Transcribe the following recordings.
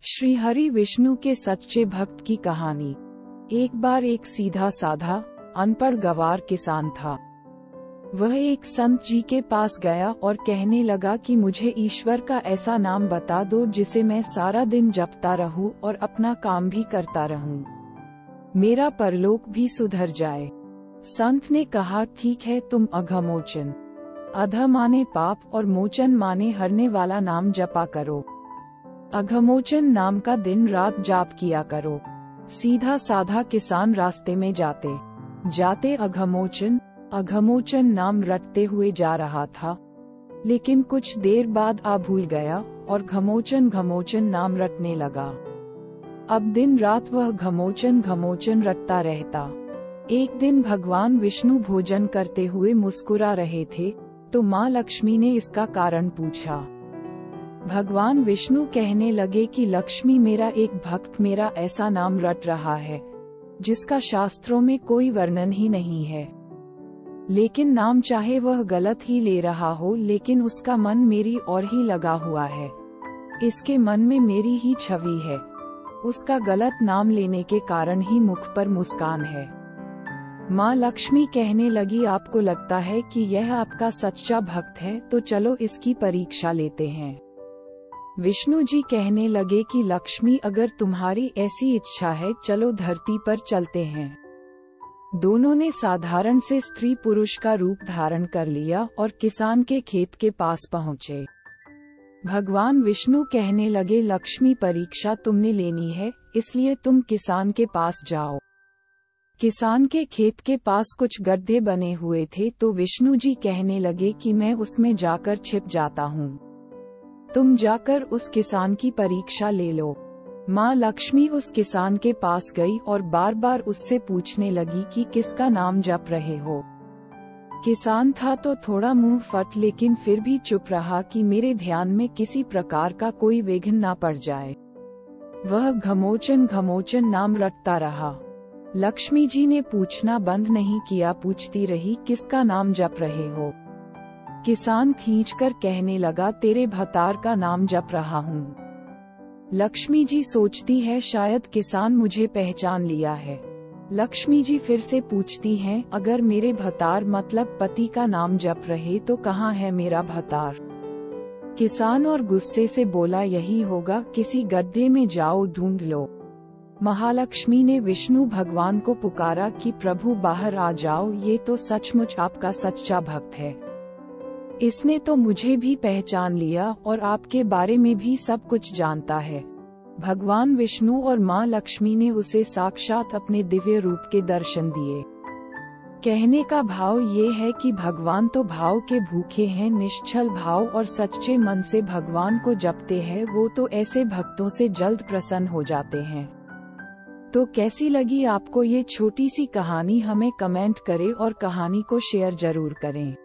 श्री हरि विष्णु के सच्चे भक्त की कहानी। एक बार एक सीधा साधा अनपढ़ गंवार किसान था। वह एक संत जी के पास गया और कहने लगा कि मुझे ईश्वर का ऐसा नाम बता दो जिसे मैं सारा दिन जपता रहूं और अपना काम भी करता रहूं। मेरा परलोक भी सुधर जाए। संत ने कहा, ठीक है, तुम अघमोचन, अध माने पाप और मोचन माने हरने वाला नाम जपा करो। अघमोचन नाम का दिन रात जाप किया करो। सीधा साधा किसान रास्ते में जाते जाते अघमोचन नाम रटते हुए जा रहा था, लेकिन कुछ देर बाद भूल गया और घमोचन नाम रटने लगा। अब दिन रात वह घमोचन रटता रहता। एक दिन भगवान विष्णु भोजन करते हुए मुस्कुरा रहे थे, तो माँ लक्ष्मी ने इसका कारण पूछा। भगवान विष्णु कहने लगे कि लक्ष्मी, मेरा एक भक्त मेरा ऐसा नाम रट रहा है जिसका शास्त्रों में कोई वर्णन ही नहीं है। लेकिन नाम चाहे वह गलत ही ले रहा हो, लेकिन उसका मन मेरी ओर ही लगा हुआ है। इसके मन में मेरी ही छवि है। उसका गलत नाम लेने के कारण ही मुख पर मुस्कान है। माँ लक्ष्मी कहने लगी, आपको लगता है कि यह आपका सच्चा भक्त है, तो चलो इसकी परीक्षा लेते हैं। विष्णु जी कहने लगे कि लक्ष्मी, अगर तुम्हारी ऐसी इच्छा है, चलो धरती पर चलते हैं। दोनों ने साधारण से स्त्री पुरुष का रूप धारण कर लिया और किसान के खेत के पास पहुँचे। भगवान विष्णु कहने लगे, लक्ष्मी, परीक्षा तुमने लेनी है, इसलिए तुम किसान के पास जाओ। किसान के खेत के पास कुछ गड्ढे बने हुए थे, तो विष्णु जी कहने लगे कि मैं उसमें जाकर छिप जाता हूँ। तुम जाकर उस किसान की परीक्षा ले लो। माँ लक्ष्मी उस किसान के पास गई और बार बार उससे पूछने लगी कि किसका नाम जप रहे हो। किसान था तो थोड़ा मुंह फट, लेकिन फिर भी चुप रहा कि मेरे ध्यान में किसी प्रकार का कोई विघ्न न पड़ जाए। वह घमोचन नाम रटता रहा। लक्ष्मी जी ने पूछना बंद नहीं किया, पूछती रही, किसका नाम जप रहे हो। किसान खींचकर कहने लगा, तेरे भतार का नाम जप रहा हूँ। लक्ष्मी जी सोचती है शायद किसान मुझे पहचान लिया है। लक्ष्मी जी फिर से पूछती हैं, अगर मेरे भतार मतलब पति का नाम जप रहे तो कहाँ है मेरा भतार। किसान और गुस्से से बोला, यही होगा, किसी गड्ढे में जाओ ढूंढ लो। महालक्ष्मी ने विष्णु भगवान को पुकारा कि प्रभु बाहर आ जाओ, ये तो सचमुच आपका सच्चा भक्त है। इसने तो मुझे भी पहचान लिया और आपके बारे में भी सब कुछ जानता है। भगवान विष्णु और माँ लक्ष्मी ने उसे साक्षात अपने दिव्य रूप के दर्शन दिए। कहने का भाव ये है कि भगवान तो भाव के भूखे हैं। निश्चल भाव और सच्चे मन से भगवान को जपते हैं, वो तो ऐसे भक्तों से जल्द प्रसन्न हो जाते हैं। तो कैसी लगी आपको ये छोटी सी कहानी? हमें कमेंट करें और कहानी को शेयर जरूर करें।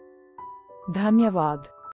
धन्यवाद।